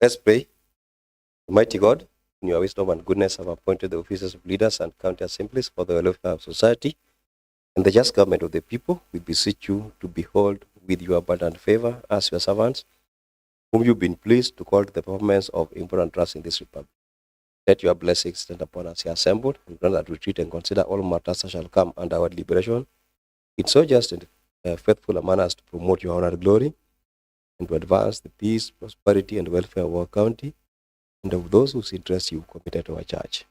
Let's pray. Almighty God, in your wisdom and goodness, have appointed the officers of leaders and county assemblies for the welfare of society and the just government of the people. We beseech you to behold with your abundant favor as your servants, whom you've been pleased to call to the performance of important trust in this republic. Let your blessings stand upon us here assembled, and grant that retreat and consider all matters that shall come under our deliberation in so just and faithful a manner as to promote your honor and glory, and to advance the peace, prosperity, and welfare of our county and of those whose interests you committed to our church.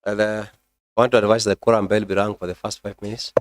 And I want to advise the quorum bell be rung for the first 5 minutes.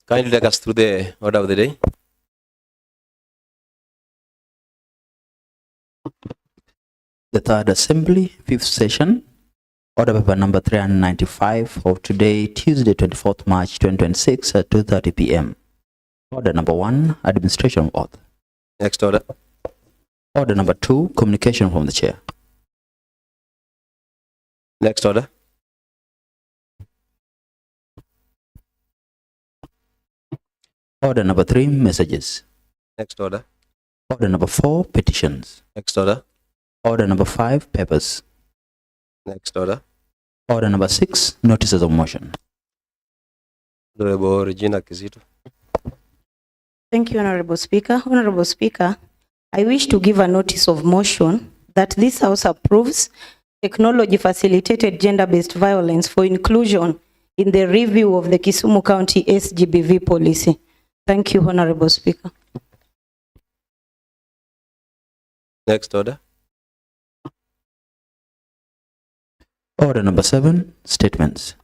Kindly take us through the order of the day. The third assembly, fifth session, order paper number 395 of today, Tuesday, 24th March 2026 at 2:30 p.m. Order number 1, administration of oath. Next order. Order number 2, communication from the chair. Next order. Order number 3, messages. Next order. Order number 4, petitions. Next order. Order number 5, papers. Next order. Order number 6, notices of motion. Honorable Regina Kizito. Thank you, Honorable Speaker. Honorable Speaker, I wish to give a notice of motion that this House approves technology-facilitated gender-based violence for inclusion in the review of the Kisumu County SGBV policy. Thank you, Honorable Speaker. Next order. Order number 7, statements.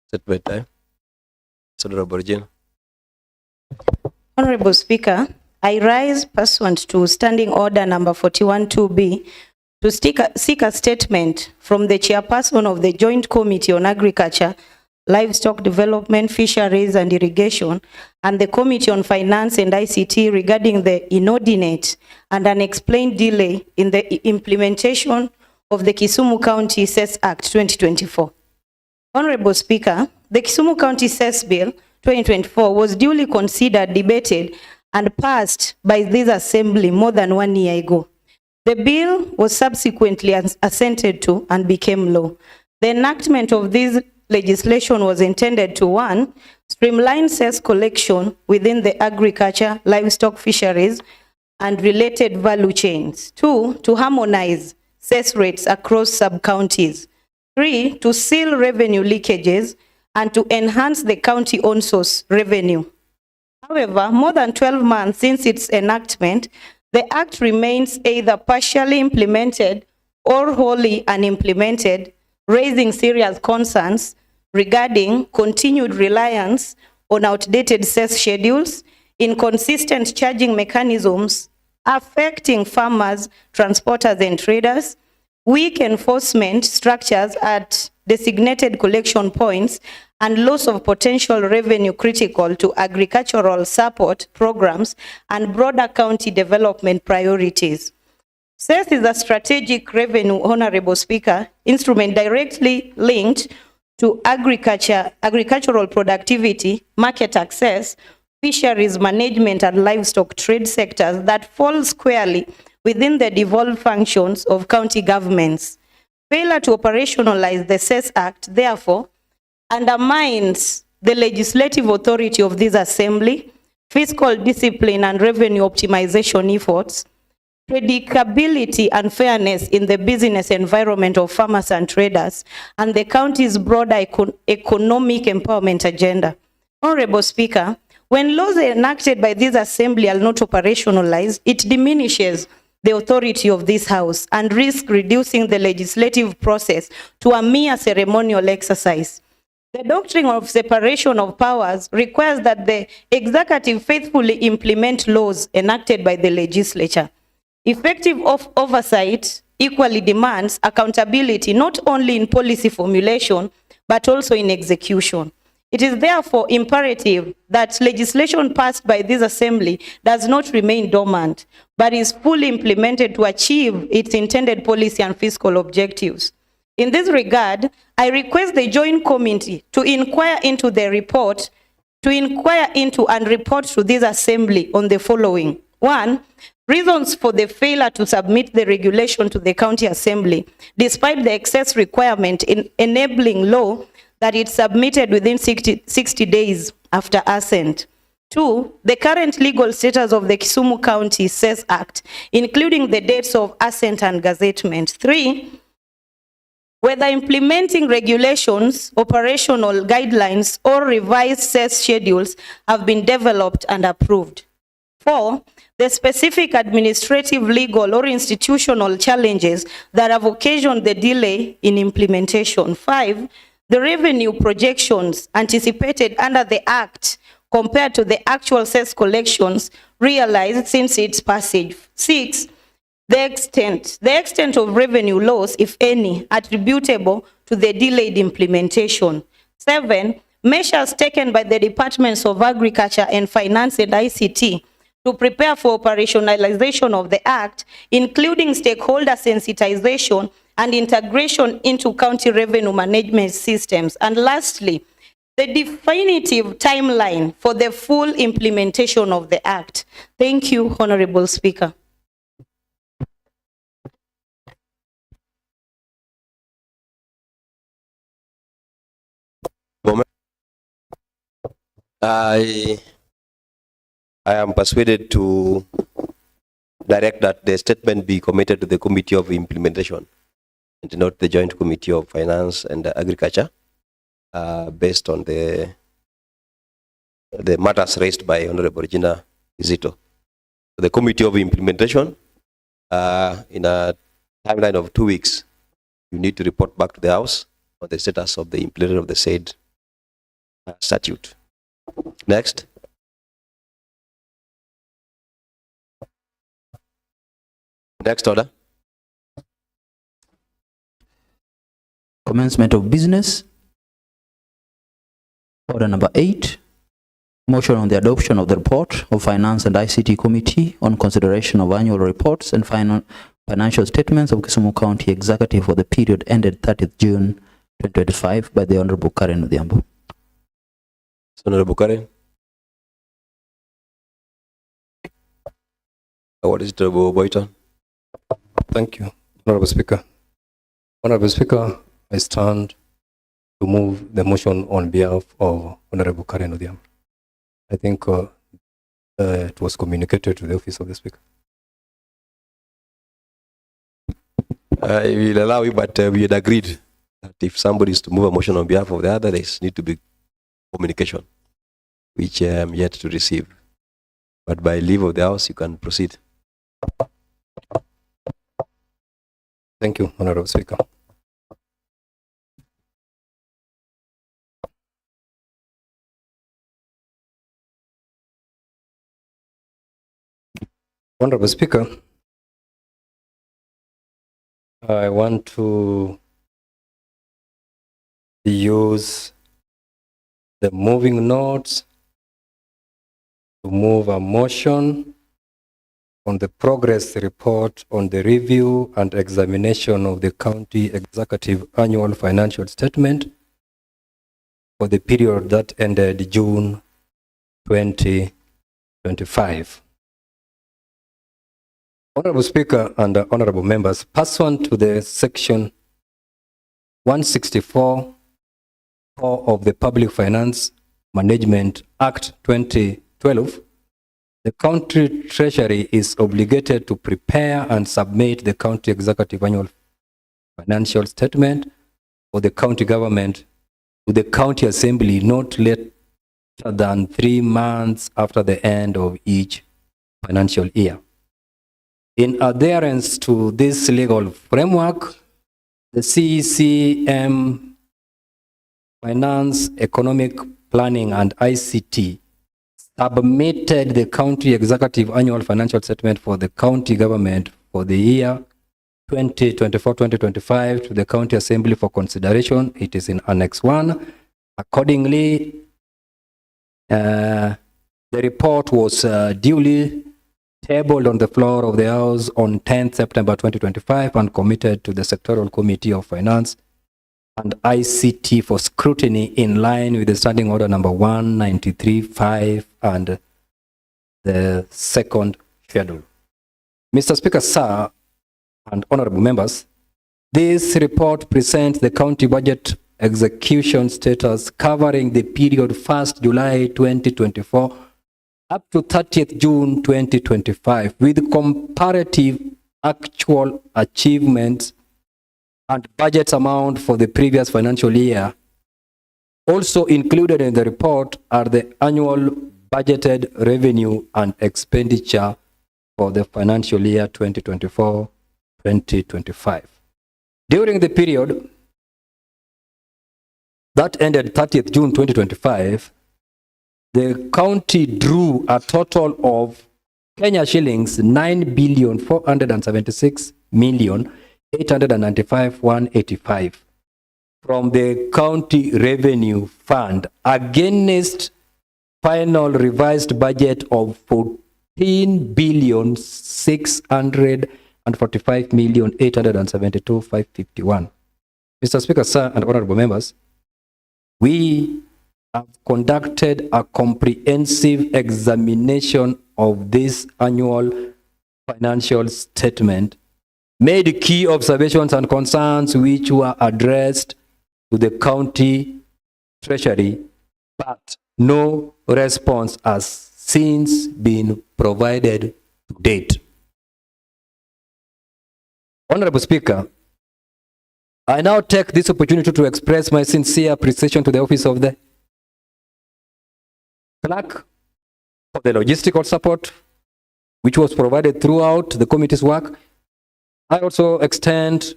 Statement time. Honorable Regina. Honorable Speaker, I rise pursuant to Standing Order number 41-2B to seek a statement from the Chairperson of the Joint Committee on Agriculture, Livestock Development, Fisheries and Irrigation, and the Committee on Finance and ICT regarding the inordinate and unexplained delay in the implementation of the Kisumu County Cess Act 2024. Honorable Speaker, the Kisumu County Cess Bill 2024 was duly considered, debated, and passed by this assembly more than 1 year ago. The bill was subsequently assented to and became law. The enactment of this legislation was intended to 1, streamline cess collection within the agriculture, livestock, fisheries, and related value chains. 2, to harmonize cess rates across sub-counties. 3, to seal revenue leakages and to enhance the county on-source revenue. However, more than 12 months since its enactment, the Act remains either partially implemented or wholly unimplemented, raising serious concerns regarding continued reliance on outdated cess schedules, inconsistent charging mechanisms affecting farmers, transporters, and traders, weak enforcement structures at designated collection points, and loss of potential revenue critical to agricultural support programs and broader county development priorities. Cess is a strategic revenue, Honorable Speaker, instrument directly linked to agricultural productivity, market access, fisheries management, and livestock trade sectors that fall squarely within the devolved functions of county governments. Failure to operationalize the Cess Act, therefore, undermines the legislative authority of this assembly, fiscal discipline and revenue optimization efforts, predictability and fairness in the business environment of farmers and traders, and the county's broader economic empowerment agenda. Honorable Speaker, when laws enacted by this assembly are not operationalized, it diminishes the authority of this House and risks reducing the legislative process to a mere ceremonial exercise. The doctrine of separation of powers requires that the executive faithfully implement laws enacted by the legislature. Effective oversight equally demands accountability not only in policy formulation, but also in execution. It is therefore imperative that legislation passed by this assembly does not remain dormant, but is fully implemented to achieve its intended policy and fiscal objectives. In this regard, I request the Joint Committee to inquire into and report to this assembly on the following. 1, reasons for the failure to submit the regulation to the County Assembly, despite the excess requirement in enabling law that it's submitted within 60 days after assent. 2, the current legal status of the Kisumu County Cess Act, including the dates of assent and gazettement. 3, whether implementing regulations, operational guidelines, or revised cess schedules have been developed and approved. 4, the specific administrative, legal, or institutional challenges that have occasioned the delay in implementation. 5, the revenue projections anticipated under the Act compared to the actual cess collections realized since its passage. 6, the extent of revenue loss, if any, attributable to the delayed implementation. 7, measures taken by the Departments of Agriculture and Finance and ICT to prepare for operationalization of the Act, including stakeholder sensitization and integration into county revenue management systems. And lastly, the definitive timeline for the full implementation of the Act. Thank you, Honorable Speaker. I am persuaded to direct that the statement be committed to the Committee of Implementation and not the Joint Committee of Finance and Agriculture, based on the matters raised by Honorable Regina Izito. The Committee of Implementation, in a timeline of 2 weeks, you need to report back to the House on the status of the implementation of the said statute. Next. Next order. Commencement of business. Order number 8. Motion on the adoption of the report of Finance and ICT Committee on consideration of annual reports and financial statements of Kisumu County Executive for the period ended 30th June 2025 by the Honorable Karen Odhiambo. Honorable Karen. What is it, Honorable Boyton? Thank you, Honorable Speaker. Honorable Speaker, I stand to move the motion on behalf of Honorable Karen Odhiambo. I think it was communicated to the office of the Speaker. I will allow you, but we had agreed that if somebody is to move a motion on behalf of the other, there need to be communication, which I am yet to receive. But by leave of the House, you can proceed. Thank you, Honorable Speaker. Honorable Speaker, I want to use the moving notes to move a motion on the progress report on the review and examination of the County Executive Annual Financial Statement for the period that ended June 2025. Honorable Speaker and honorable members, pursuant to the section 164 of the Public Finance Management Act 2012, the County Treasury is obligated to prepare and submit the County Executive Annual Financial Statement for the county government to the County Assembly not later than 3 months after the end of each financial year. In adherence to this legal framework, the CCM Finance, Economic Planning and ICT submitted the County Executive Annual Financial Statement for the county government for the year 2024-2025 to the County Assembly for consideration. It is in Annex 1. Accordingly, the report was duly tabled on the floor of the House on 10th September 2025 and committed to the Sectoral Committee of Finance and ICT for scrutiny in line with the Standing Order number 193.5 and the second schedule. Mr. Speaker, sir, and honorable members, this report presents the county budget execution status covering the period 1st July 2024 up to 30th June 2025 with comparative actual achievements and budget amount for the previous financial year. Also included in the report are the annual budgeted revenue and expenditure for the financial year 2024-2025. During the period that ended 30th June 2025, the county drew a total of Kenya shillings 9,476,895,185 from the county revenue fund against final revised budget of 14,645,872,551. Mr. Speaker, sir, and honorable members, we have conducted a comprehensive examination of this annual financial statement, made key observations and concerns which were addressed to the county treasury, but no response has since been provided to date. Honorable Speaker, I now take this opportunity to express my sincere appreciation to the office of the clerk for the logistical support which was provided throughout the committee's work. I also extend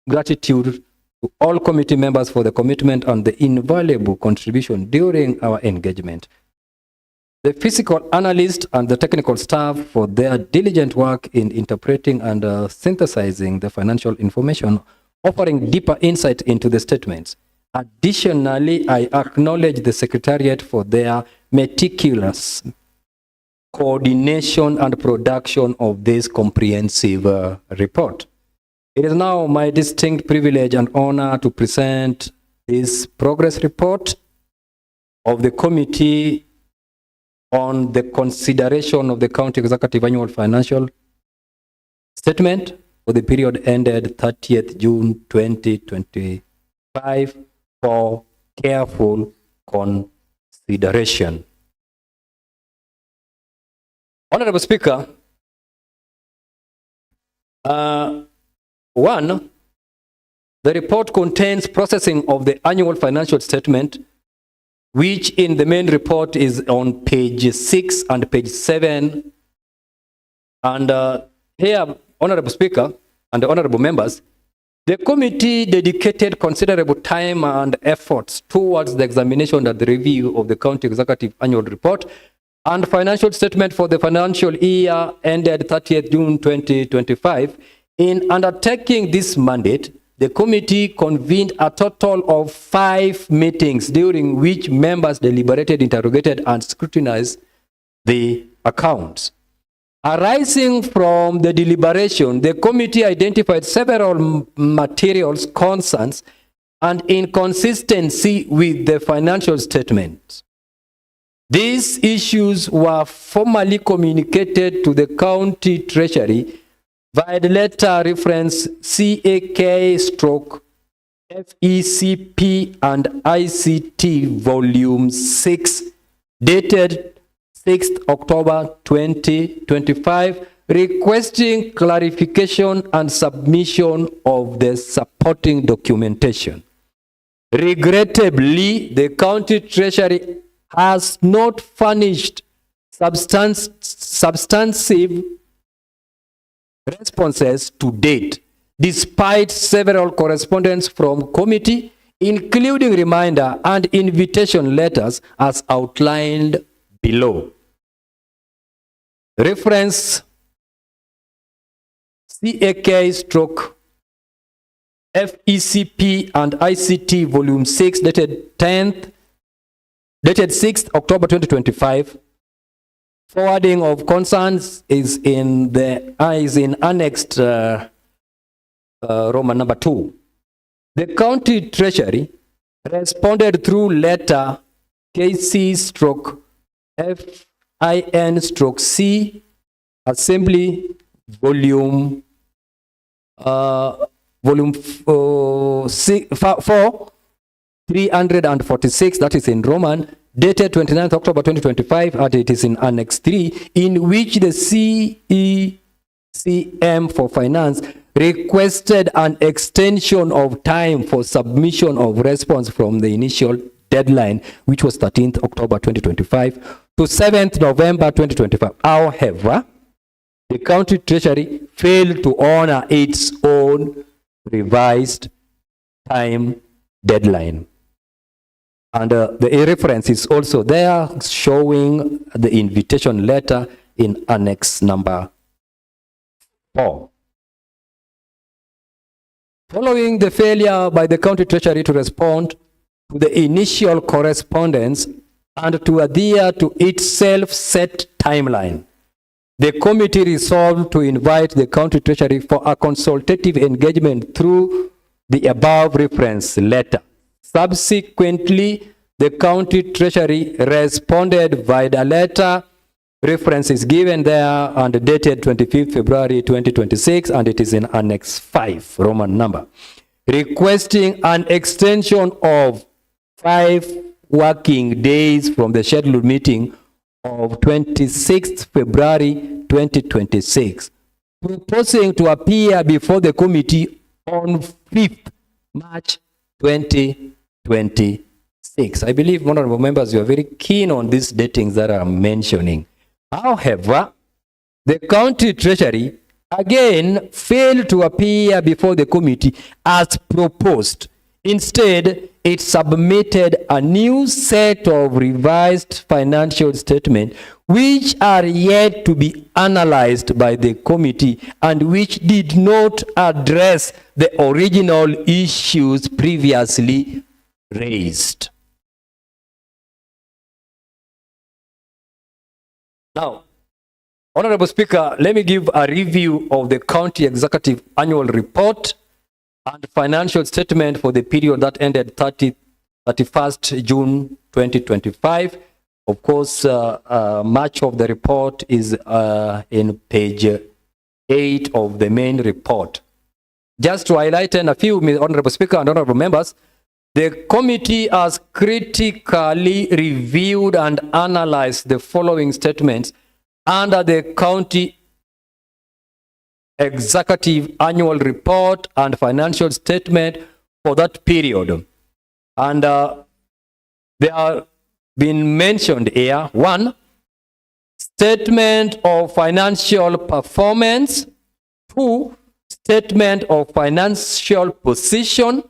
gratitude to all committee members for the commitment and the invaluable contribution during our engagement. The fiscal analyst and the technical staff for their diligent work in interpreting and synthesizing the financial information, offering deeper insight into the statements. Additionally, I acknowledge the Secretariat for their meticulous coordination and production of this comprehensive report. It is now my distinct privilege and honor to present this progress report of the committee on the consideration of the County Executive Annual Financial Statement for the period ended 30th June 2025 for careful consideration. Honorable Speaker, one, the report contains processing of the annual financial statement, which in the main report is on page 6 and page 7. And here, Honorable Speaker and honorable members, the committee dedicated considerable time and efforts towards the examination and the review of the County Executive Annual Report and financial statement for the financial year ended 30th June 2025. In undertaking this mandate, the committee convened a total of 5 meetings during which members deliberated, interrogated, and scrutinized the accounts. Arising from the deliberation, the committee identified several materials, concerns, and inconsistency with the financial statements. These issues were formally communicated to the county treasury via the letter reference CAK/FECP and ICT volume 6 dated 6th October 2025, requesting clarification and submission of the supporting documentation. Regrettably, the county treasury has not furnished substantive responses to date, despite several correspondence from committee, including reminder and invitation letters as outlined below. Reference CAK/FECP and ICT volume 6 dated 6th October 2025. Forwarding of concerns is in annexed Roman number 2. The county treasury responded through letter KC/FIN/C Assembly volume 4 346, that is in Roman, dated 29th October 2025, and it is in Annex 3, in which the CECM for Finance requested an extension of time for submission of response from the initial deadline, which was 13th October 2025, to 7th November 2025. However, the county treasury failed to honor its own revised time deadline. And the reference is also there showing the invitation letter in annex number 4. Following the failure by the county treasury to respond to the initial correspondence and to adhere to its self-set timeline, the committee resolved to invite the county treasury for a consultative engagement through the above reference letter. Subsequently, the county treasury responded via a letter. Reference is given there and dated 25th February 2026, and it is in Annex 5, Roman number, requesting an extension of 5 working days from the scheduled meeting of 26th February 2026, proposing to appear before the committee on 5th March 2026. I believe, honorable members, you are very keen on these datings that I'm mentioning. However, the county treasury again failed to appear before the committee as proposed. Instead, it submitted a new set of revised financial statements which are yet to be analyzed by the committee and which did not address the original issues previously raised. Now, Honorable Speaker, let me give a review of the County Executive Annual Report and financial statement for the period that ended 31st June 2025. Of course, much of the report is in page 8 of the main report. Just to highlight a few, Honorable Speaker and Honorable Members, the committee has critically reviewed and analyzed the following statements under the County Executive Annual Report and financial statement for that period. And they are been mentioned here. 1, statement of financial performance. 2, statement of financial position.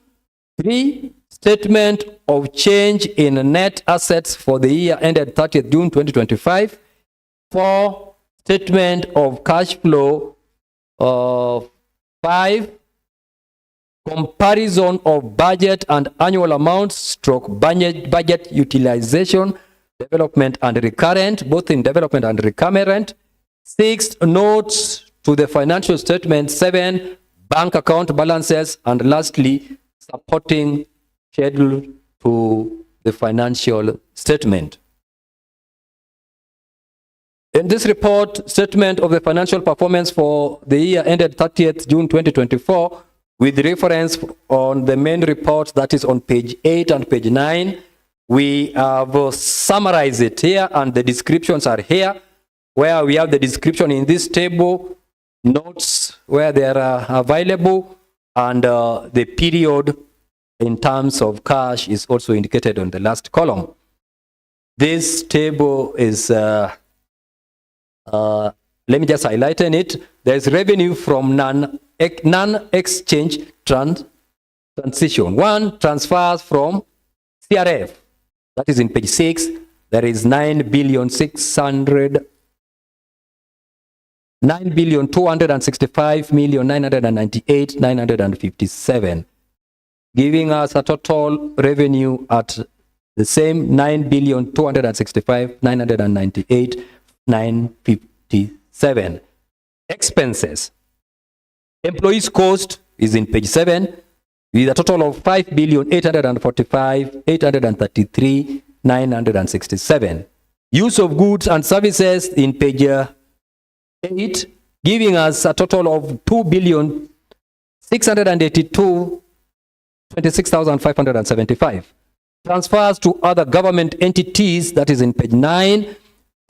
3, statement of change in net assets for the year ended 30th June 2025. 4, statement of cash flow. 5, comparison of budget and annual amounts stroke budget utilization, development and recurrent, both in development and recurrent. 6, notes to the financial statement. 7, bank account balances, and lastly, supporting schedule to the financial statement. In this report, statement of the financial performance for the year ended 30th June 2024, with reference on the main report that is on page 8 and page 9, we have summarized it here, and the descriptions are here, where we have the description in this table, notes where they are available, and the period in terms of cash is also indicated on the last column. This table is, let me just highlight it. There is revenue from non-exchange transition. 1, transfers from CRF. That is in page 6. There is 9,265,998,957, giving us a total revenue at the same 9,265,998,957. Expenses. Employees cost is in page 7 with a total of 5,845,833,967. Use of goods and services in page 8, giving us a total of 2,682,26,575. Transfers to other government entities, that is in page 9,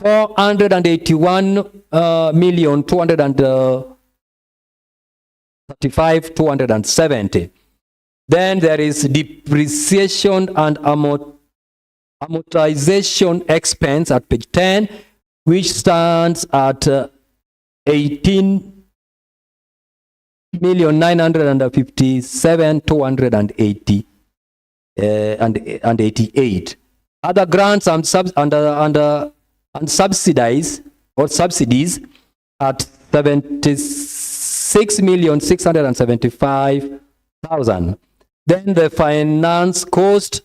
481,235,270. Then there is depreciation and amortization expense at page 10, which stands at 18,957,280. and 88. Other grants and subsidies at 76,675,000. Then the finance cost,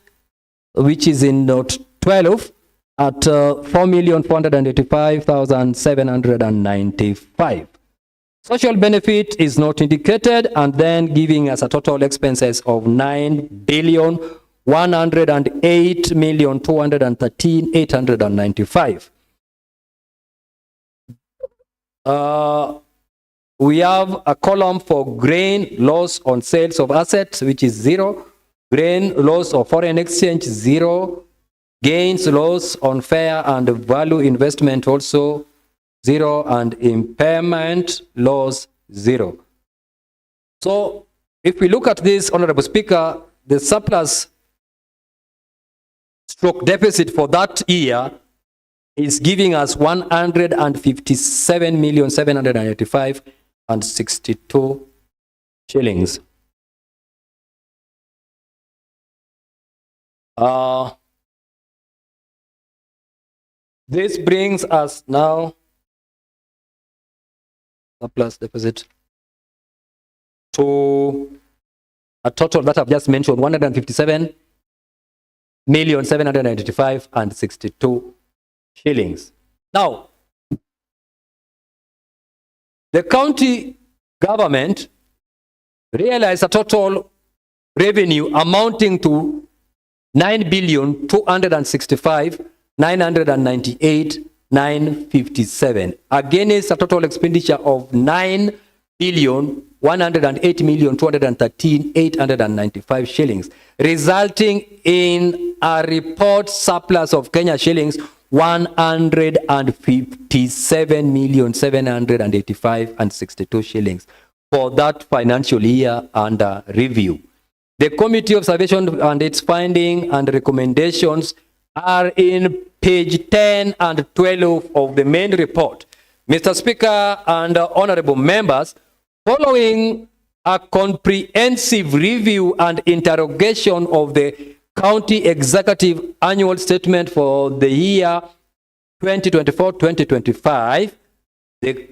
which is in note 12, at 4,485,795. Social benefit is not indicated, and then giving us a total expenses of 9,108,213,895. We have a column for grain loss on sales of assets, which is 0. Grain loss of foreign exchange, 0. Gains loss on fair and value investment, also 0, and impairment loss 0. So if we look at this, Honorable Speaker, the surplus stroke deficit for that year is giving us 157,785,062 shillings. This brings us now surplus deficit to a total that I've just mentioned, 157,785,062 shillings. Now, the county government realized a total revenue amounting to 9,265,998,957 against a total expenditure of 9,108,213,895 shillings, resulting in a report surplus of Kenya shillings 157,785,062 shillings for that financial year under review. The Committee of Observation and its findings and recommendations are in page 10 and 12 of the main report. Mr. Speaker and honorable members, following a comprehensive review and interrogation of the County Executive Annual Statement for the year 2024-2025, the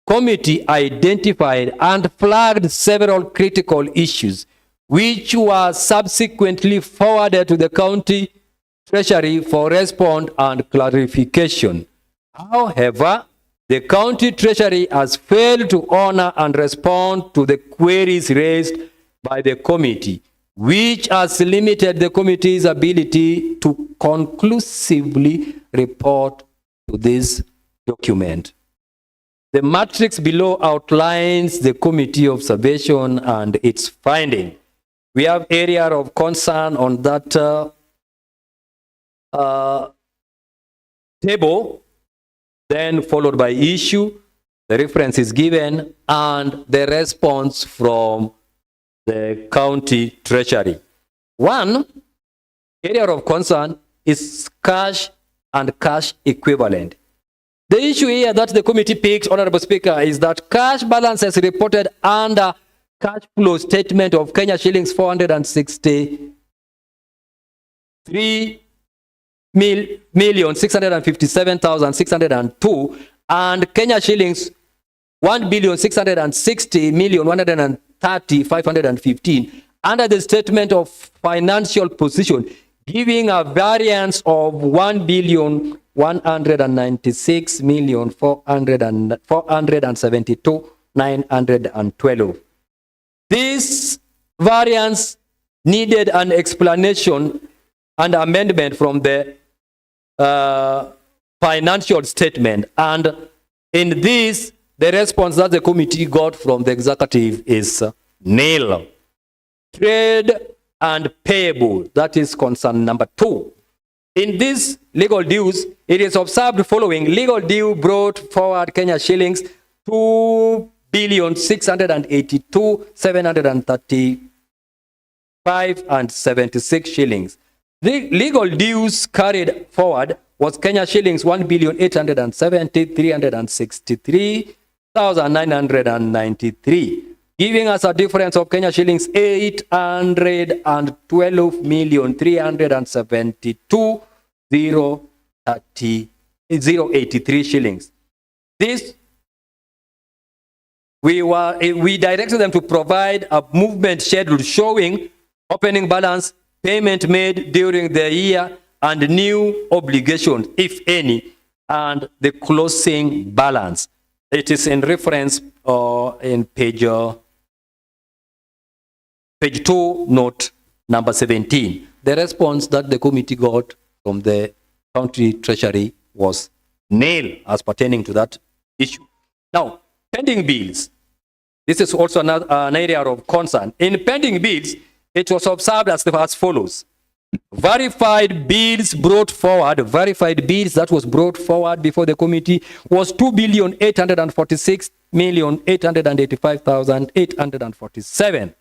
committee identified and flagged several critical issues, which were subsequently forwarded to the County Treasury for response and clarification. However, the County Treasury has failed to honor and respond to the queries raised by the committee, which has limited the committee's ability to conclusively report to this document. The matrix below outlines the committee observation and its finding. We have area of concern on that table, then followed by issue, the reference is given, and the response from the county treasury. One area of concern is cash and cash equivalent. The issue here that the committee picked, Honorable Speaker, is that cash balances reported under cash flow statement of Kenya shillings 463,657,602 and Kenya shillings 1,660,130,515 under the statement of financial position, giving a variance of 1,196,472,912. This variance needed an explanation and amendment from the financial statement, and in this, the response that the committee got from the executive is nil. Trade and payable, that is concern number 2. In this legal dues, it is observed following legal due brought forward Kenya shillings 2,682,735.76 shillings. The legal dues carried forward was Kenya shillings 1,870,363,993. giving us a difference of Kenya shillings 812,372,083 shillings. This we directed them to provide a movement schedule showing opening balance, payment made during the year, and new obligations, if any, and the closing balance. It is in reference in page 2, note number 17. The response that the committee got from the county treasury was nil as pertaining to that issue. Now, pending bills. This is also an area of concern. In pending bills, it was observed as follows. Verified bills that was brought forward before the committee was 2,846,885,847.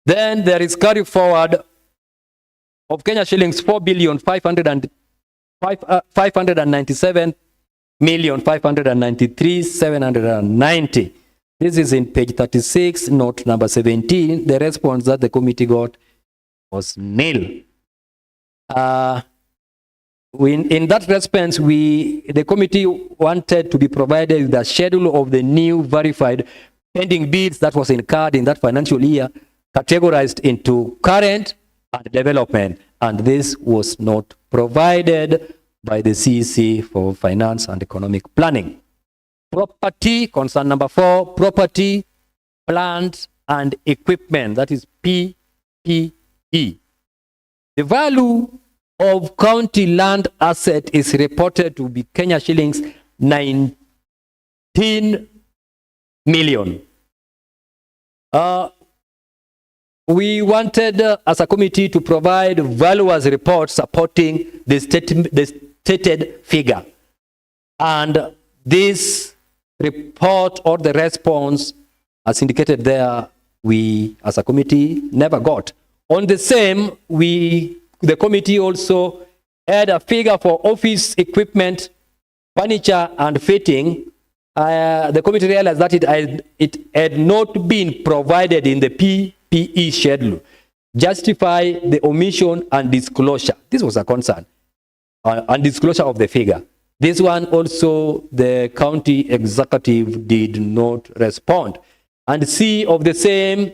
Then there is carry forward of Kenya shillings 4,597,593,790. This is in page 36, note number 17. The response that the committee got was nil. In that response, the committee wanted to be provided with a schedule of the new verified pending bills that was incurred in that financial year, categorized into current and development, and this was not provided by the CEC for Finance and Economic Planning. Property, concern number 4, property, plant, and equipment, that is PPE. The value of county land asset is reported to be Kenya shillings 19 million. We wanted, as a committee, to provide valuers report supporting the stated figure. And this report or the response, as indicated there, we, as a committee, never got. On the same, the committee also had a figure for office equipment, furniture, and fitting. The committee realized that it had not been provided in the PPE schedule. Justify the omission and disclosure. This was a concern. And disclosure of the figure. This one also, the county executive did not respond. And C of the same,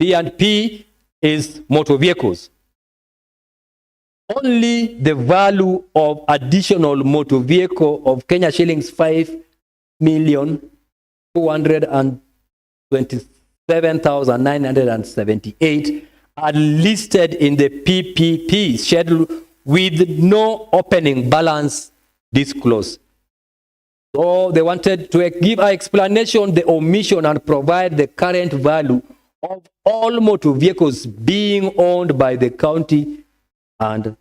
B and P, is motor vehicles. Only the value of additional motor vehicle of Kenya shillings 5,227,978 are listed in the PPP schedule with no opening balance disclosed. So they wanted to give an explanation, the omission, and provide the current value of all motor vehicles being owned by the county and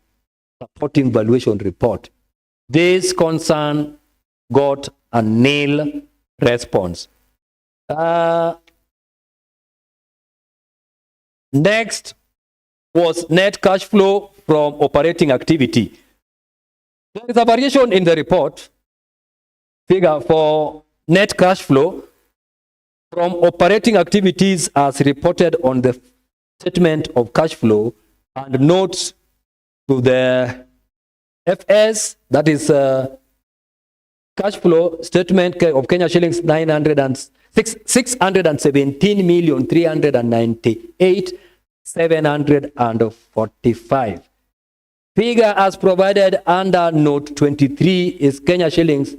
supporting valuation report. This concern got a nil response. Next was net cash flow from operating activity. There is a variation in the report figure for net cash flow from operating activities as reported on the statement of cash flow and notes to the FS, that is cash flow statement of Kenya shillings 617,398,745. Figure as provided under note 23 is Kenya shillings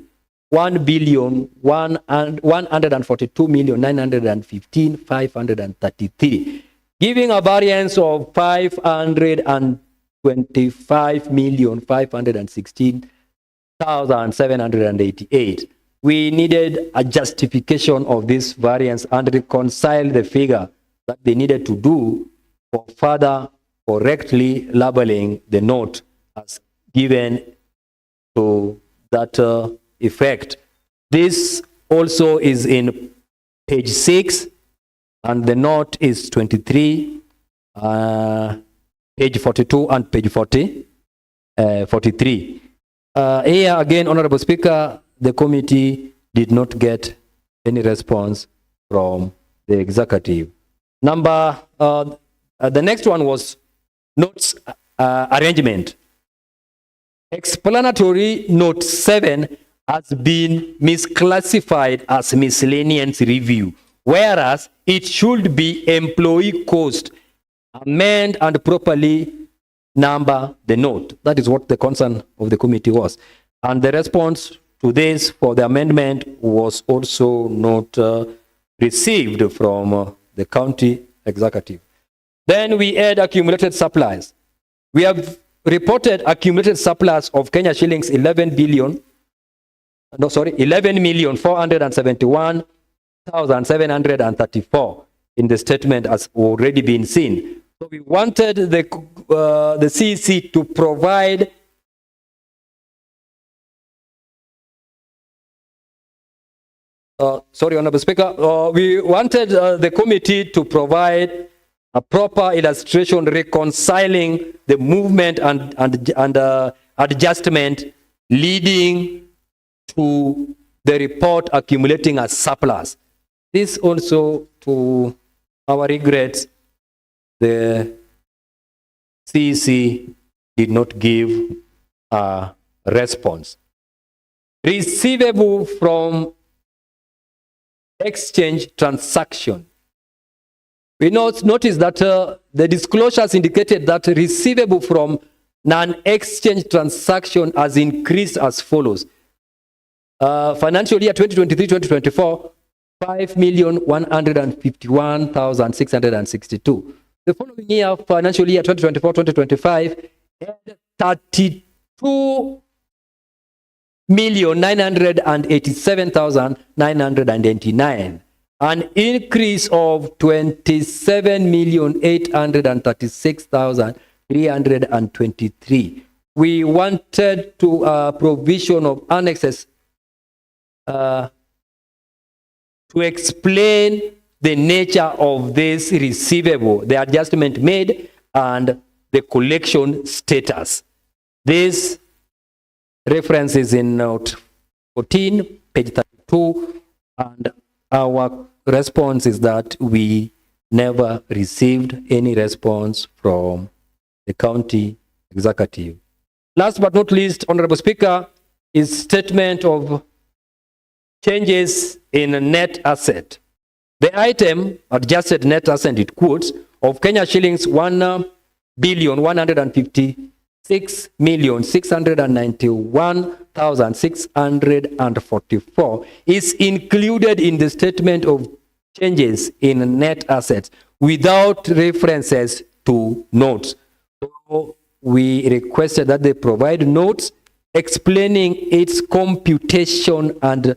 1,142,915,533, giving a variance of 525,516,788. We needed a justification of this variance and reconcile the figure that they needed to do for further correctly labeling the note as given to that effect. This also is in page 6 and the note is 23, page 42 and page 43. Here again, Honorable Speaker, the committee did not get any response from the executive. The next one was notes arrangement. Explanatory note 7 has been misclassified as miscellaneous review, whereas it should be employee cost. Amend and properly number the note. That is what the concern of the committee was. And the response to this for the amendment was also not received from the county executive. Then we had accumulated supplies. We have reported accumulated surplus of Kenya shillings 11,471,734 in the statement as already been seen. So we wanted the CEC to provide Honorable Speaker, we wanted the committee to provide a proper illustration reconciling the movement and adjustment leading to the report accumulating a surplus. This also, to our regrets, the CEC did not give a response. Receivable from exchange transaction. We notice that the disclosures indicated that receivable from non-exchange transaction has increased as follows. Financial year 2023-2024, 5,151,662. The following year, financial year 2024-2025, 32,987,989. An increase of 27,836,323. We wanted to provision of annexes to explain the nature of this receivable, the adjustment made, and the collection status. This reference is in note 14, page 32, and our response is that we never received any response from the county executive. Last but not least, Honorable Speaker, is statement of changes in net asset. The item adjusted net asset, it quotes, of Kenya shillings 1,156,691,644 is included in the statement of changes in net assets without references to notes. So we requested that they provide notes explaining its computation and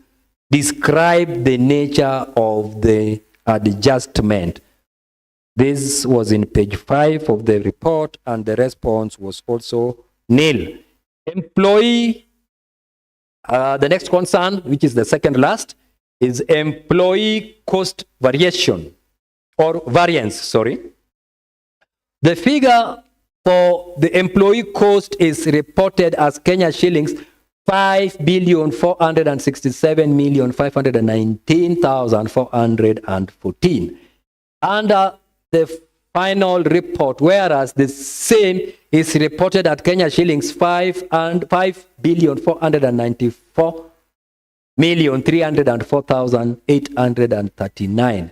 describe the nature of the adjustment. This was in page 5 of the report, and the response was also nil. Employee, the next concern, which is the second last, is employee cost variation or variance, sorry. The figure for the employee cost is reported as Kenya shillings 5,467,519,414. Under the final report, whereas the same is reported at Kenya shillings 5,304,839.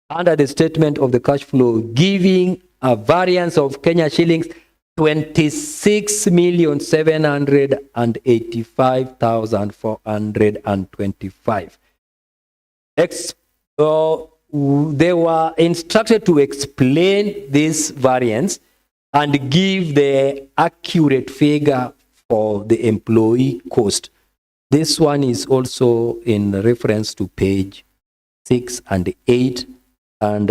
Under the statement of the cash flow, giving a variance of Kenya shillings 26,785,425. They were instructed to explain this variance and give the accurate figure for the employee cost. This one is also in reference to page 6 and 8, and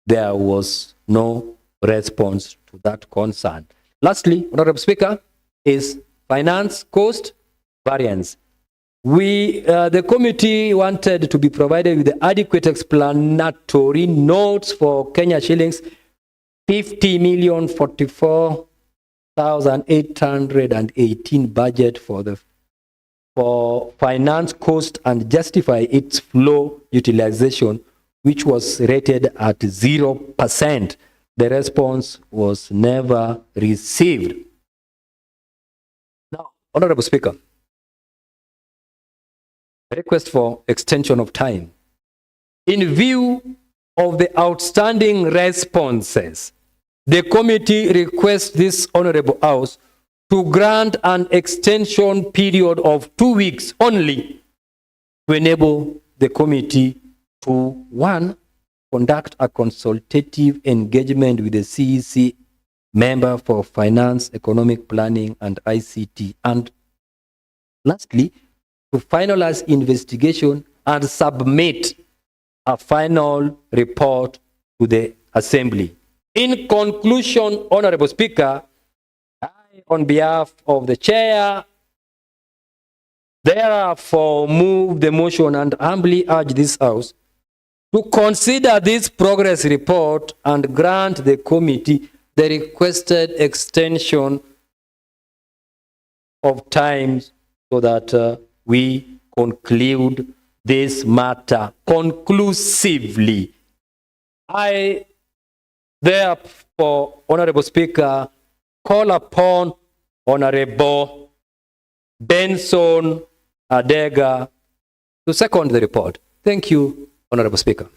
there was no response to that concern. Lastly, Honorable Speaker, is finance cost variance. The committee wanted to be provided with the adequate explanatory notes for Kenya shillings 50,044,818 budget for the for finance cost and justify its flow utilization, which was rated at 0%. The response was never received. Now, Honorable Speaker, a request for extension of time. In view of the outstanding responses, the committee requests this Honorable House to grant an extension period of 2 weeks only to enable the committee to, 1, conduct a consultative engagement with the CEC member for Finance, Economic Planning, and ICT, and lastly, to finalize investigation and submit a final report to the Assembly. In conclusion, Honorable Speaker, I, on behalf of the Chair, therefore move the motion and humbly urge this House to consider this progress report and grant the committee the requested extension of time so that we conclude this matter conclusively. I, therefore, Honorable Speaker, call upon Honorable Benson Adega to second the report. Thank you, Honorable Speaker.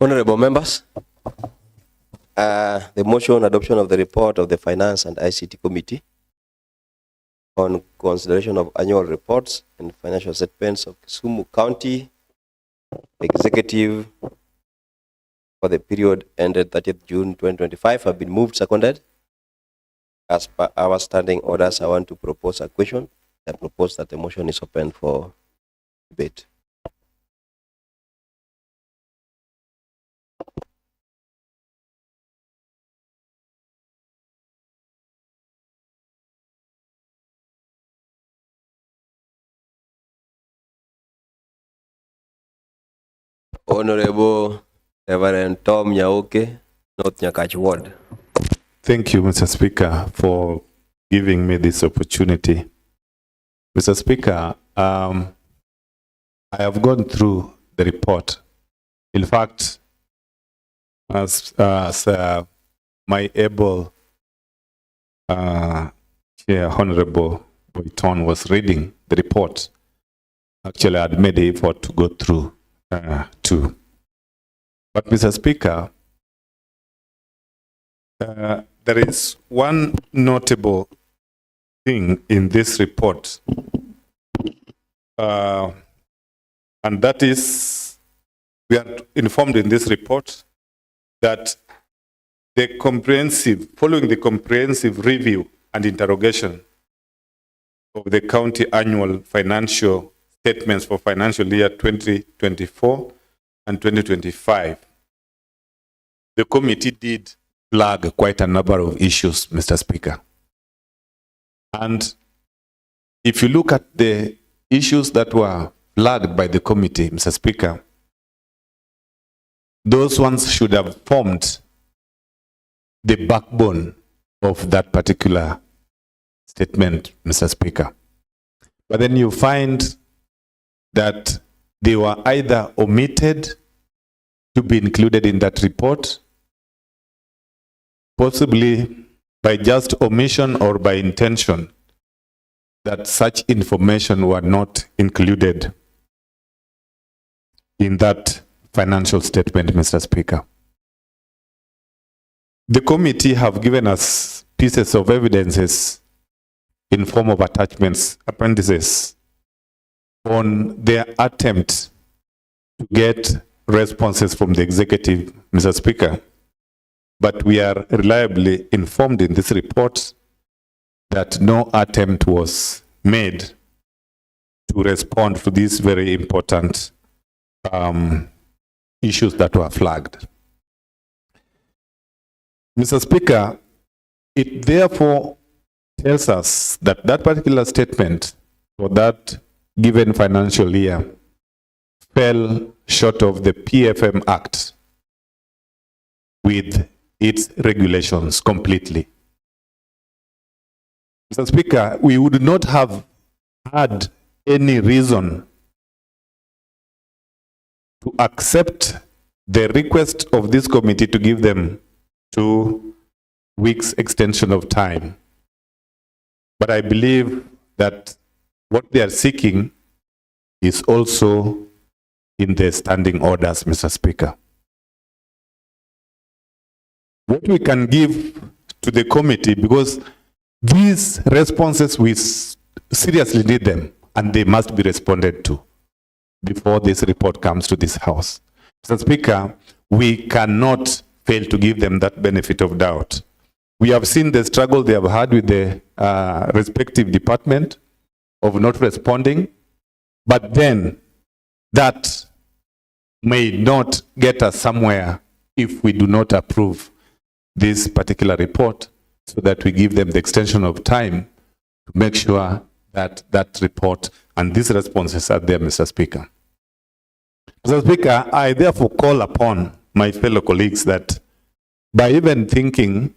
Honorable members, the motion adoption of the report of the Finance and ICT Committee on consideration of annual reports and financial statements of Kisumu County Executive for the period ended 30th June 2025 have been moved, seconded. As per our standing orders, I want to propose a question. I propose that the motion is open for debate. Honorable Reverend Tom Nyauke, North Nyakach Ward. Thank you, Mr. Speaker, for giving me this opportunity. Mr. Speaker, I have gone through the report. In fact, as my able Chair, Honorable Boyton, was reading the report, actually I had made the effort to go through too. But Mr. Speaker, there is one notable thing in this report, and that is, we are informed in this report that following the comprehensive review and interrogation of the county annual financial statements for financial year 2024 and 2025, the committee did flag quite a number of issues, Mr. Speaker. And if you look at the issues that were flagged by the committee, Mr. Speaker, those ones should have formed the backbone of that particular statement, Mr. Speaker. But then you find that they were either omitted to be included in that report, possibly by just omission or by intention, that such information were not included in that financial statement, Mr. Speaker. The committee have given us pieces of evidences in form of attachments, appendices, on their attempt to get responses from the executive, Mr. Speaker. But we are reliably informed in this report that no attempt was made to respond to these very important issues that were flagged. Mr. Speaker, it therefore tells us that that particular statement for that given financial year fell short of the PFM Act with its regulations completely. Mr. Speaker, we would not have had any reason to accept the request of this committee to give them 2 weeks extension of time. But I believe that what they are seeking is also in the standing orders, Mr. Speaker. What we can give to the committee, because these responses, we seriously need them and they must be responded to before this report comes to this House. Mr. Speaker, we cannot fail to give them that benefit of doubt. We have seen the struggle they have had with the respective department of not responding, but then that may not get us somewhere if we do not approve this particular report, so that we give them the extension of time to make sure that that report and these responses are there, Mr. Speaker. Mr. Speaker, I therefore call upon my fellow colleagues that by even thinking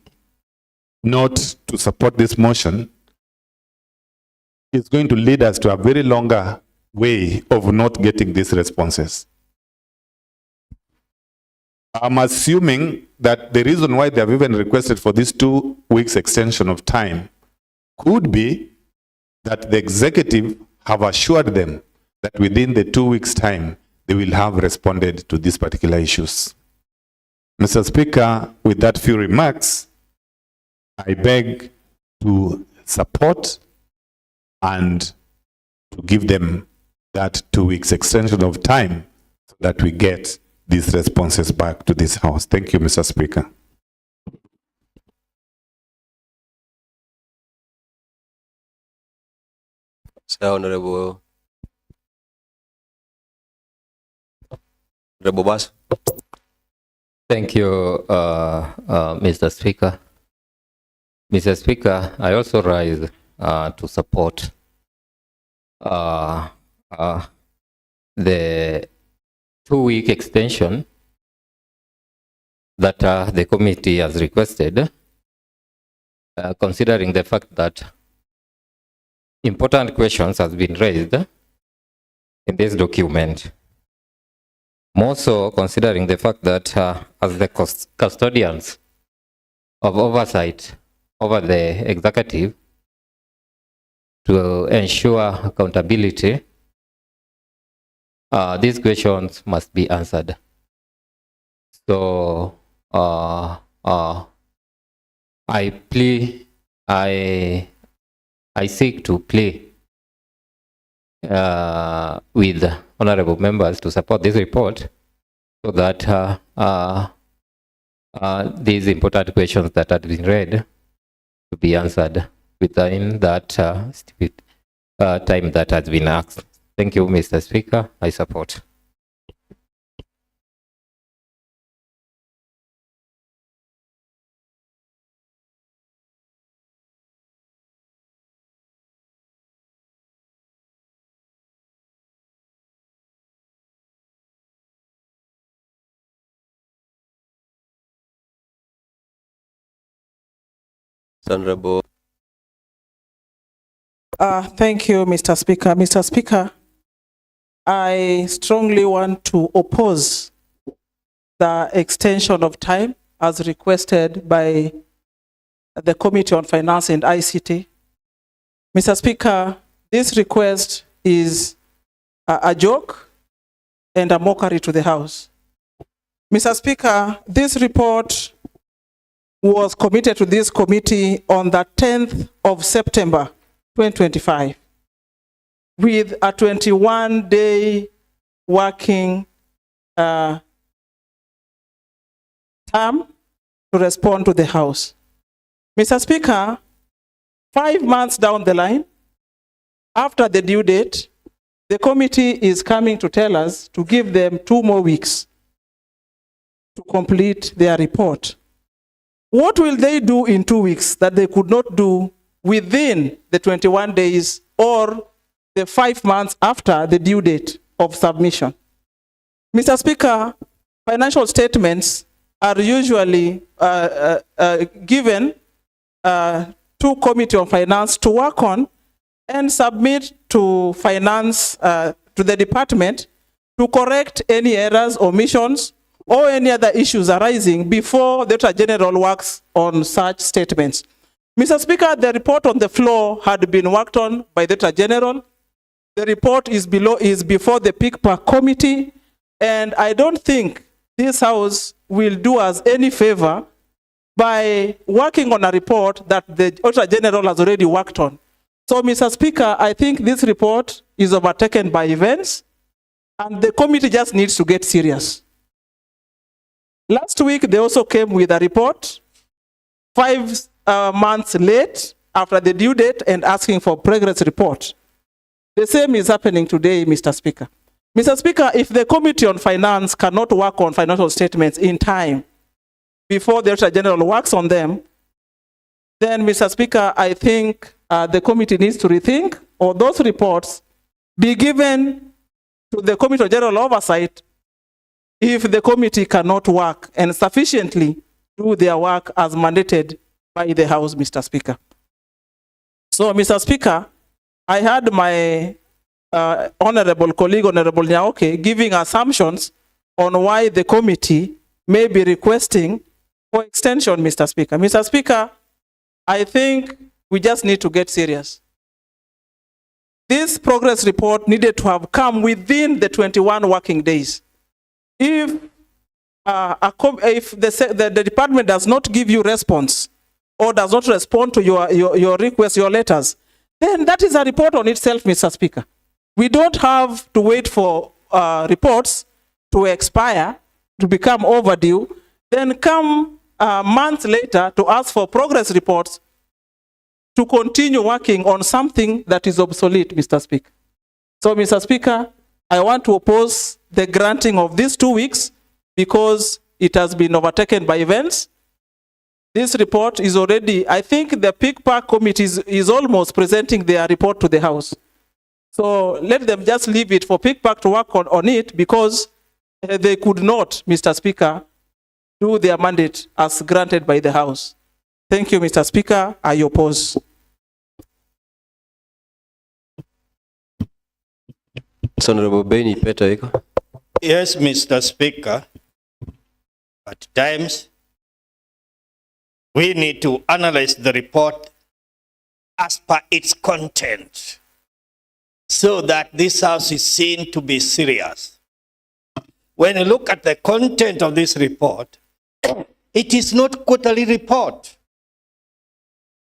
not to support this motion, it's going to lead us to a very longer way of not getting these responses. I'm assuming that the reason why they have even requested for this 2 weeks extension of time could be that the executive have assured them that within the 2 weeks time, they will have responded to these particular issues. Mr. Speaker, with that few remarks, I beg to support and to give them that 2 weeks extension of time so that we get these responses back to this House. Thank you, Mr. Speaker. Sir, Honorable Bas. Thank you, Mr. Speaker. Mr. Speaker, I also rise to support the 2-week extension that the committee has requested, considering the fact that important questions have been raised in this document. More so considering the fact that as the custodians of oversight over the executive to ensure accountability, these questions must be answered. So I seek to plea with honorable members to support this report so that these important questions that had been read to be answered within that time that has been asked. Thank you, Mr. Speaker. I support. Honorable. Thank you, Mr. Speaker. Mr. Speaker, I strongly want to oppose the extension of time as requested by the Committee on Finance and ICT. Mr. Speaker, this request is a joke and a mockery to the House. Mr. Speaker, this report was committed to this committee on the 10th of September 2025 with a 21-day working term to respond to the House. Mr. Speaker, 5 months down the line, after the due date, the committee is coming to tell us to give them 2 more weeks to complete their report. What will they do in 2 weeks that they could not do within the 21 days or the 5 months after the due date of submission? Mr. Speaker, financial statements are usually given to Committee on Finance to work on and submit to finance, to the department to correct any errors, omissions, or any other issues arising before the Auditor General works on such statements. Mr. Speaker, the report on the floor had been worked on by the Auditor General. The report is before the PICPA committee, and I don't think this House will do us any favor by working on a report that the Auditor General has already worked on. So, Mr. Speaker, I think this report is overtaken by events, and the committee just needs to get serious. Last week, they also came with a report 5 months late after the due date and asking for progress report. The same is happening today, Mr. Speaker. Mr. Speaker, if the Committee on Finance cannot work on financial statements in time before the Auditor General works on them, then, Mr. Speaker, I think the committee needs to rethink, or those reports be given to the Committee on General Oversight if the committee cannot work and sufficiently do their work as mandated by the House, Mr. Speaker. So, Mr. Speaker, I had my honorable colleague, Honorable Nyaoke, giving assumptions on why the committee may be requesting for extension, Mr. Speaker. Mr. Speaker, I think we just need to get serious. This progress report needed to have come within the 21 working days. If the department does not give you response or does not respond to your requests, your letters, then that is a report on itself, Mr. Speaker. We don't have to wait for reports to expire, to become overdue, then come months later to ask for progress reports to continue working on something that is obsolete, Mr. Speaker. So, Mr. Speaker, I want to oppose the granting of these 2 weeks because it has been overtaken by events. This report is already, I think the PICPA committee is almost presenting their report to the House. So let them just leave it for PICPA to work on it, because they could not, Mr. Speaker, do their mandate as granted by the House. Thank you, Mr. Speaker. I oppose. Honorable Beni Peter. Yes, Mr. Speaker. At times, we need to analyze the report as per its content, so that this House is seen to be serious. When you look at the content of this report, it is not quarterly report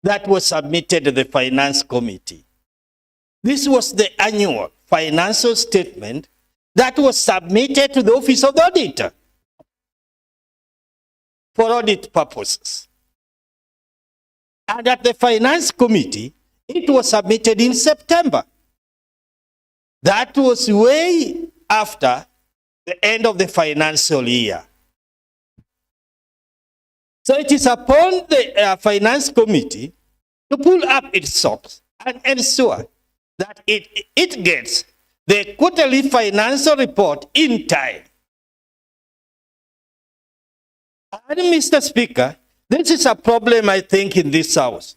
that was submitted to the Finance Committee. This was the annual financial statement that was submitted to the Office of the Auditor for audit purposes. And at the Finance Committee, it was submitted in September. That was way after the end of the financial year. So it is upon the Finance Committee to pull up its socks and ensure that it gets the quarterly financial report in time. And Mr. Speaker, this is a problem, I think, in this House,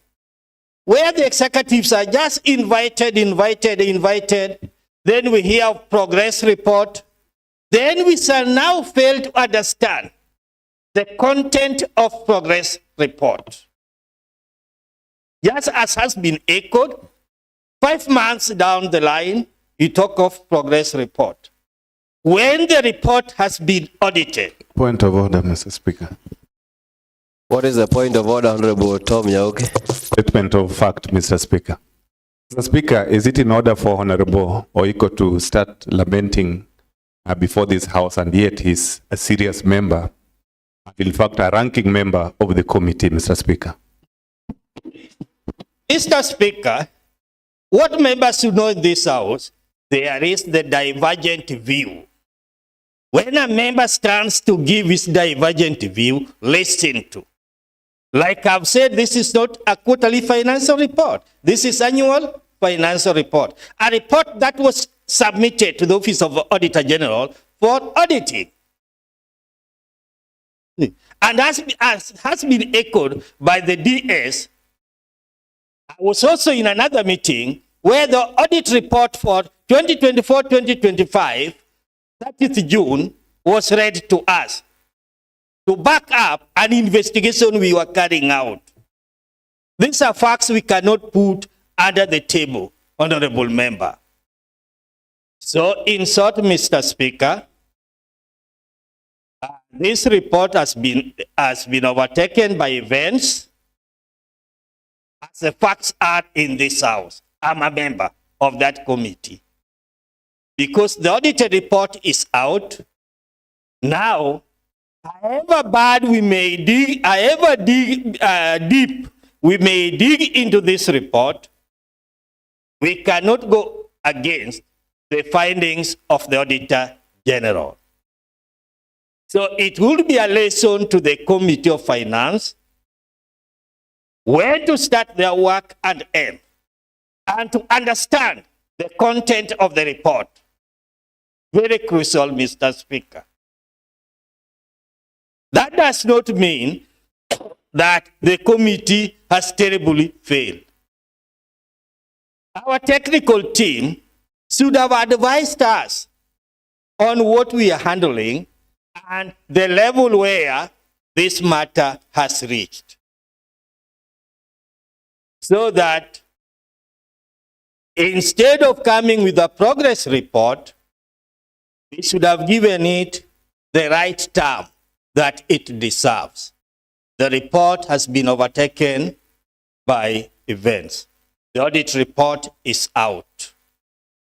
where the executives are just invited, then we hear of progress report, then we shall now fail to understand the content of progress report. Just as has been echoed, 5 months down the line, you talk of progress report. When the report has been audited. Point of order, Mr. Speaker. What is the point of order, Honorable Tom Nyaoke? Statement of fact, Mr. Speaker. Mr. Speaker, is it in order for Honorable Oiko to start lamenting before this House, and yet he's a serious member, in fact a ranking member of the committee, Mr. Speaker? Mr. Speaker, what members should know in this House, there is the divergent view. When a member stands to give his divergent view, listen to. Like I've said, this is not a quarterly financial report. This is annual financial report. A report that was submitted to the Office of the Auditor General for auditing. And as has been echoed by the DS, I was also in another meeting where the audit report for 2024-2025, 30th June, was read to us to back up an investigation we were carrying out. These are facts we cannot put under the table, Honorable Member. So, in short, Mr. Speaker, this report has been overtaken by events as the facts are in this House. I'm a member of that committee. Because the audited report is out, now, however bad we may dig, however deep we may dig into this report, we cannot go against the findings of the Auditor General. So it will be a lesson to the Committee of Finance when to start their work and end, and to understand the content of the report. Very crucial, Mr. Speaker. That does not mean that the committee has terribly failed. Our technical team should have advised us on what we are handling and the level where this matter has reached. So that instead of coming with a progress report, we should have given it the right term that it deserves. The report has been overtaken by events. The audit report is out.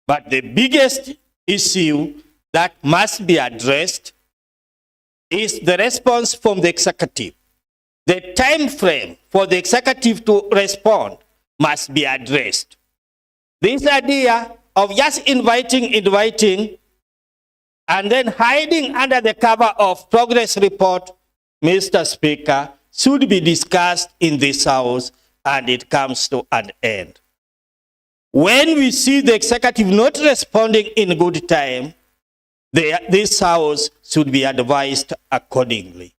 But the biggest issue that must be addressed is the response from the executive. The time frame for the executive to respond must be addressed. This idea of just inviting, and then hiding under the cover of progress report, Mr. Speaker, should be discussed in this House and it comes to an end. When we see the executive not responding in good time, this House should be advised accordingly.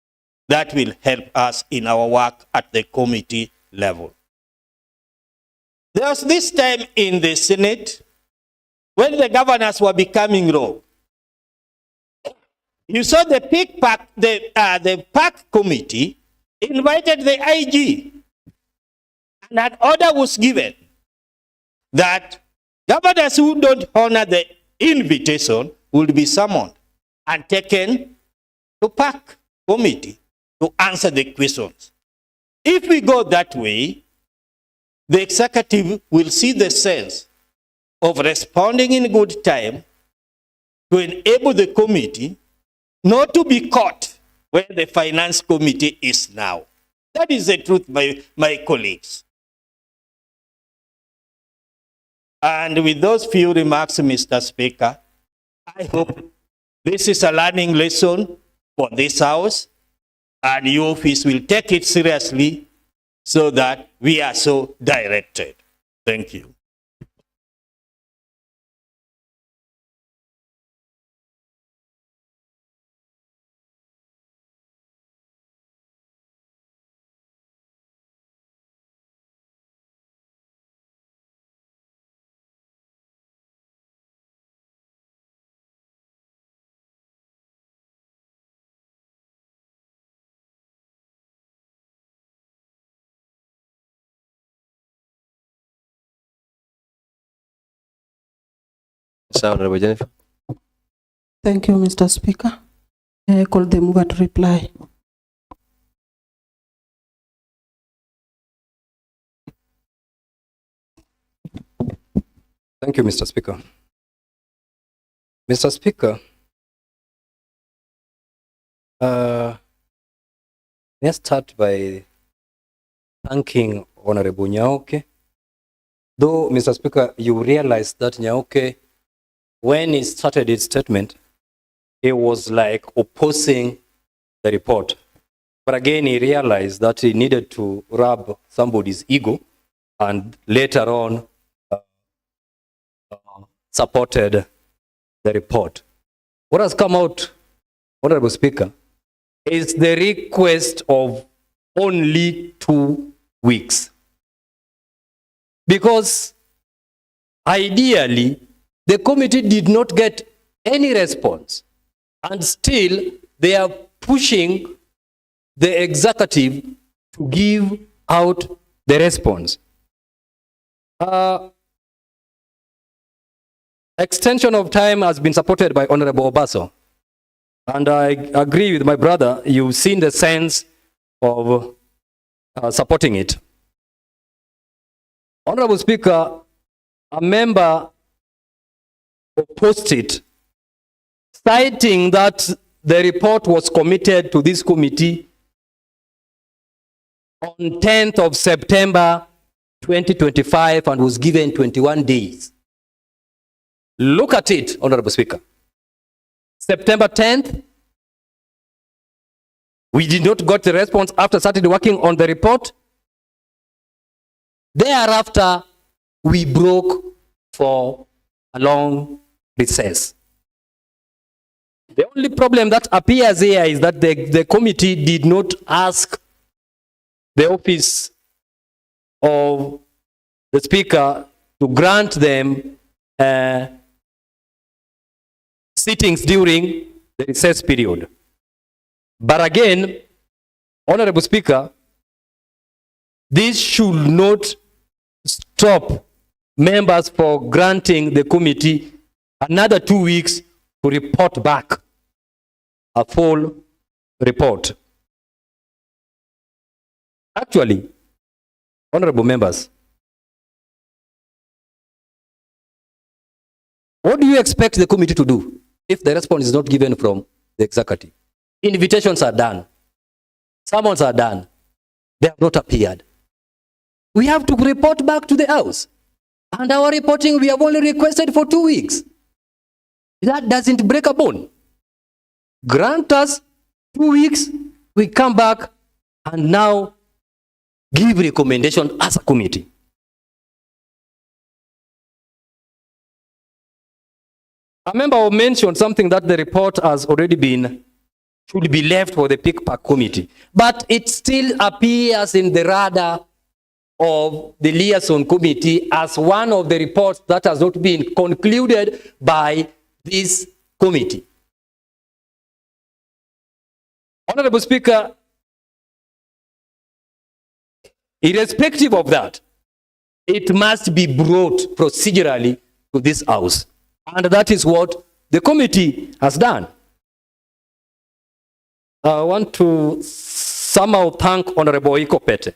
That will help us in our work at the committee level. There was this time in the Senate when the governors were becoming rogue. You saw the PAC committee invited the IG, and an order was given that governors who don't honor the invitation would be summoned and taken to PAC committee to answer the questions. If we go that way, the executive will see the sense of responding in good time to enable the committee not to be caught where the finance committee is now. That is the truth, my colleagues. And with those few remarks, Mr. Speaker, I hope this is a learning lesson for this House, and your office will take it seriously so that we are so directed. Thank you. Honorable Jennifer. Thank you, Mr. Speaker. I call the mover to reply. Thank you, Mr. Speaker. Mr. Speaker, let's start by thanking Honorable Nyauke. Though, Mr. Speaker, you realize that Nyauke, when he started his statement, he was like opposing the report. But again, he realized that he needed to rub somebody's ego, and later on supported the report. What has come out, Honorable Speaker, is the request of only 2 weeks. Because ideally, the committee did not get any response, and still they are pushing the executive to give out the response. Extension of time has been supported by Honorable Obaso. And I agree with my brother, you've seen the sense of supporting it. Honorable Speaker, a member opposed it, citing that the report was committed to this committee on 10th of September 2025 and was given 21 days. Look at it, Honorable Speaker. September 10th, we did not get the response after started working on the report. Thereafter, we broke for a long recess. The only problem that appears here is that the committee did not ask the office of the Speaker to grant them sittings during the recess period. But again, Honorable Speaker, this should not stop members for granting the committee another 2 weeks to report back a full report. Actually, honorable members, what do you expect the committee to do if the response is not given from the executive? Invitations are done. Summons are done. They have not appeared. We have to report back to the House. And our reporting, we have only requested for 2 weeks. That doesn't break a bone. Grant us 2 weeks, we come back and now give recommendation as a committee. A member mentioned something that the report has already been, should be left for the PICPAC committee. But it still appears in the radar of the liaison committee as one of the reports that has not been concluded by this committee. Honorable Speaker, irrespective of that, it must be brought procedurally to this House. And that is what the committee has done. I want to somehow thank Honorable Ikopete.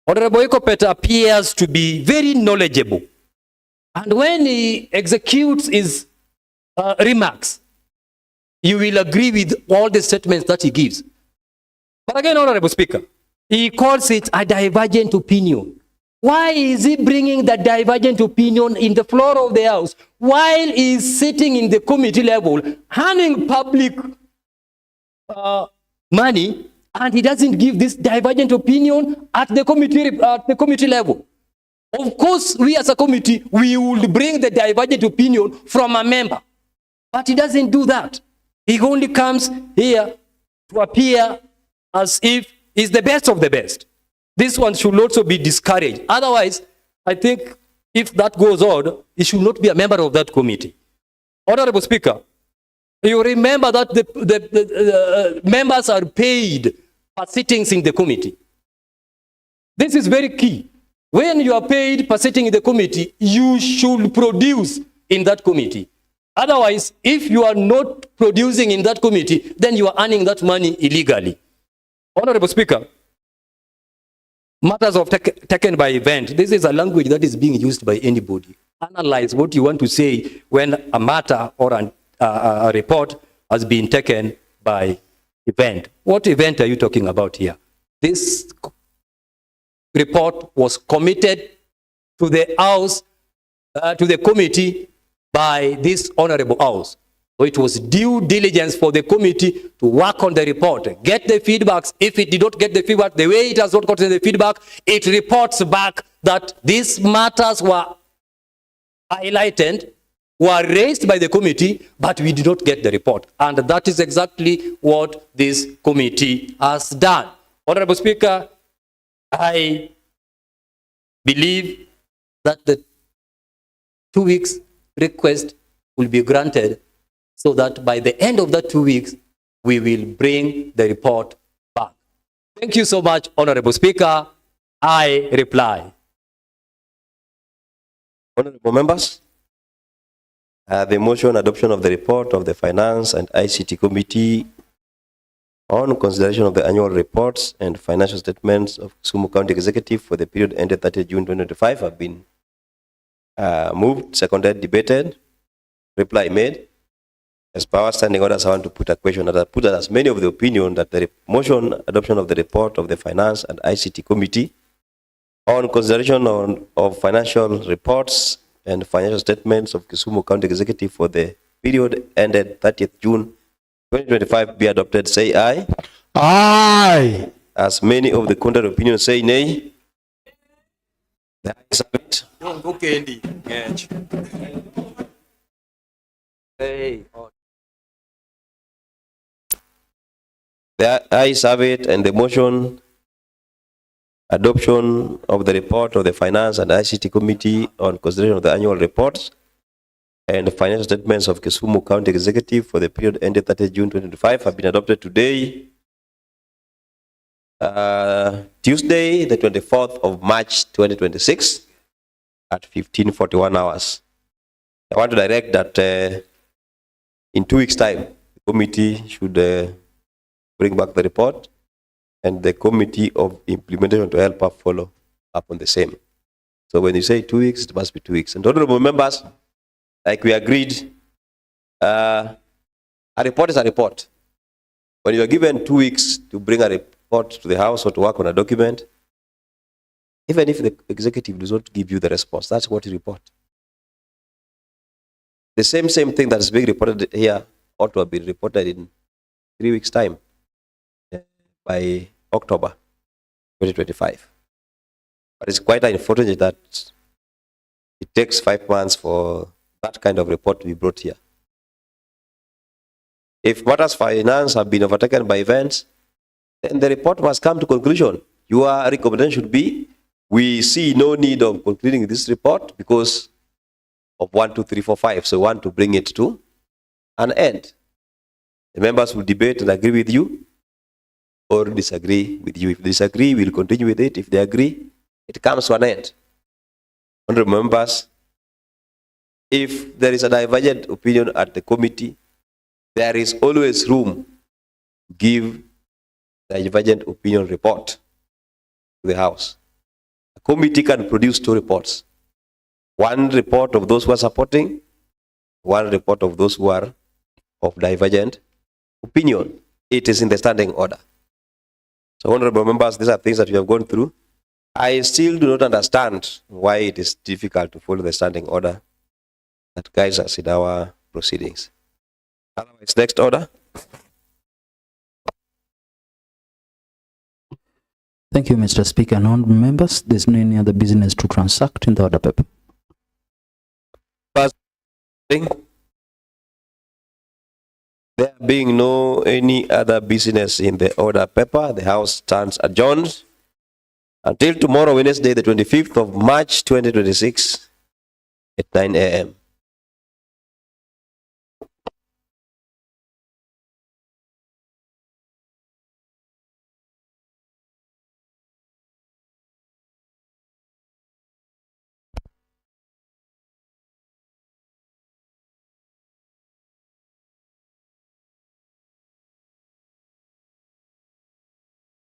Honorable Ikopete appears to be very knowledgeable. And when he executes his remarks, you will agree with all the statements that he gives. But again, Honorable Speaker, he calls it a divergent opinion. Why is he bringing the divergent opinion in the floor of the House while he is sitting in the committee level, handing public money, and he doesn't give this divergent opinion at the committee level? Of course, we as a committee, we will bring the divergent opinion from a member, but he doesn't do that. He only comes here to appear as if he's the best of the best. This one should also be discouraged. Otherwise, I think if that goes on, he should not be a member of that committee. Honorable Speaker, you remember that the members are paid for sittings in the committee. This is very key. When you are paid for sitting in the committee, you should produce in that committee. Otherwise, if you are not producing in that committee, then you are earning that money illegally. Honorable Speaker, matters of taken by event. This is a language that is being used by anybody. Analyze what you want to say when a matter or a report has been taken by event. What event are you talking about here? This report was committed to the House, to the committee by this honorable House. So it was due diligence for the committee to work on the report, get the feedbacks. If it did not get the feedback, the way it has not gotten the feedback, it reports back that these matters were highlighted were raised by the committee, but we did not get the report. And that is exactly what this committee has done. Honorable Speaker, I believe that the 2 weeks request will be granted so that by the end of that 2 weeks, we will bring the report back. Thank you so much, Honorable Speaker. I reply. Honorable members, the motion adoption of the report of the Finance and ICT Committee on consideration of the annual reports and financial statements of Kisumu County Executive for the period ended 30 June 2025 have been moved, seconded, debated, reply made. As per our standing orders, I want to put a question that I put as many of the opinion that the motion adoption of the report of the Finance and ICT Committee on consideration of financial reports and financial statements of Kisumu County Executive for the period ended 30th June 2025 be adopted. Say aye. Aye. As many of the contrary opinions say nay. The ayes have it. The ayes have it, and the motion adoption of the report of the Finance and ICT Committee on consideration of the annual reports and the financial statements of Kisumu County Executive for the period ended 30 June 2025 have been adopted today, Tuesday, the 24th of March 2026 at 15:41 hours. I want to direct that in 2 weeks' time, the committee should bring back the report and the committee of implementation to help us follow up on the same. So when you say 2 weeks, it must be 2 weeks. And honorable members, like we agreed, a report is a report. When you are given 2 weeks to bring a report to the House or to work on a document, even if the executive does not give you the response, that's what you report. The same thing that is being reported here ought to have been reported in 3 weeks' time, by October 2025. But it's quite unfortunate that it takes 5 months for that kind of report to be brought here. If matters finance have been overtaken by events, then the report must come to conclusion. Your recommendation should be, we see no need of concluding this report because of 1, 2, 3, 4, 5. So we want to bring it to an end. The members will debate and agree with you or disagree with you. If they disagree, we'll continue with it. If they agree, it comes to an end. Honorable members, if there is a divergent opinion at the committee, there is always room to give the divergent opinion report to the House. A committee can produce 2 reports. One report of those who are supporting, one report of those who are of divergent opinion. It is in the standing order. So, honorable members, these are things that we have gone through. I still do not understand why it is difficult to follow the standing order that guides us in our proceedings. Otherwise, next order. Thank you, Mr. Speaker. And honorable members, there's no any other business to transact in the order paper. There being no any other business in the order paper, the House stands adjourned until tomorrow, Wednesday, the 25th of March, 2026 at 9 a.m.